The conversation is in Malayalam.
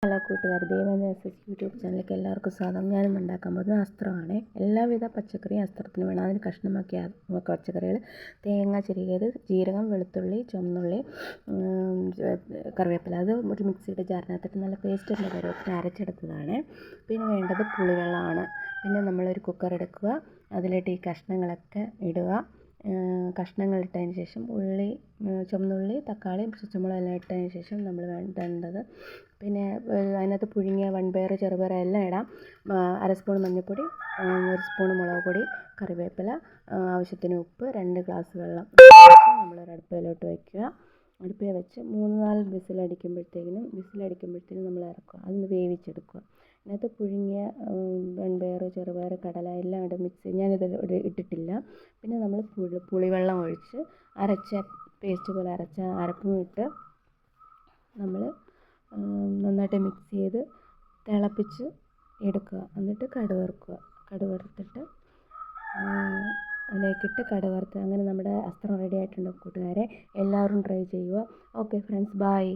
ഹലോ കൂട്ടുകാർ, ദേവന എസ് എസ് യൂട്യൂബ് ചാനലിലേക്ക് എല്ലാവർക്കും സ്വാഗതം. ഞാനിന്ന് ഉണ്ടാക്കാൻ പോകുന്നത് അസ്ത്രമാണ്. എല്ലാവിധ പച്ചക്കറിയും അസ്ത്രത്തിന് വേണം. അതിന് കഷ്ണമാക്കിയ പച്ചക്കറികൾ തേങ്ങ ചിരകിയത്, ജീരകം, വെളുത്തുള്ളി, ചുവന്നുള്ളി, കറിവേപ്പില, അത് ഒരു മിക്സിയുടെ ജാറിനകത്തിട്ട് നല്ല പേസ്റ്റിൻ്റെ കറിവേപ്പില അരച്ചെടുത്തതാണ്. പിന്നെ വേണ്ടത് പുളിവെള്ളമാണ്. പിന്നെ നമ്മളൊരു കുക്കർ എടുക്കുക, അതിലിട്ട് ഈ കഷ്ണങ്ങളൊക്കെ ഇടുക. കഷ്ണങ്ങൾ ഇട്ടതിന് ശേഷം ഉള്ളി, ചുവന്നുള്ളി, തക്കാളി, പച്ചമുളക് എല്ലാം ഇട്ടതിന് ശേഷം നമ്മൾ വേണ്ടത് പിന്നെ അതിനകത്ത് പുഴുങ്ങിയ വൻപയർ, ചെറുപയർ എല്ലാം ഇടാം. അര സ്പൂൺ മഞ്ഞൾപ്പൊടി, 1 സ്പൂൺ മുളക് പൊടി, കറിവേപ്പില, ആവശ്യത്തിന് ഉപ്പ്, 2 ഗ്ലാസ് വെള്ളം നമ്മളൊരു അടുപ്പിലോട്ട് വയ്ക്കുക. അടുപ്പിൽ വെച്ച് 3-4 വിസിലടിക്കുമ്പോഴത്തേനും നമ്മൾ ഇറക്കുക. അതൊന്ന് വേവിച്ചെടുക്കുക. അതിനകത്ത് പുഴുങ്ങിയ വൻപയർ, ചെറുപയർ, കടല എല്ലാം മിക്സ് ഞാനിത് ഇട്ടിട്ടില്ല. പിന്നെ നമ്മൾ പുളിവെള്ളം ഒഴിച്ച് അരച്ച പേസ്റ്റ് പോലെ അരച്ച അരപ്പും ഇട്ട് നമ്മൾ നന്നായിട്ട് മിക്സ് ചെയ്ത് തിളപ്പിച്ച് എടുക്കുക. എന്നിട്ട് കടുക് വറുക്കുക. കടുക് വറുത്തിട്ട് അതിലേക്കിട്ട് കടുക് വറുത്ത് അങ്ങനെ നമ്മുടെ അസ്ത്രം റെഡി ആയിട്ടുണ്ട് കൂട്ടുകാരെ. എല്ലാവരും ട്രൈ ചെയ്യുക. Okay friends, by.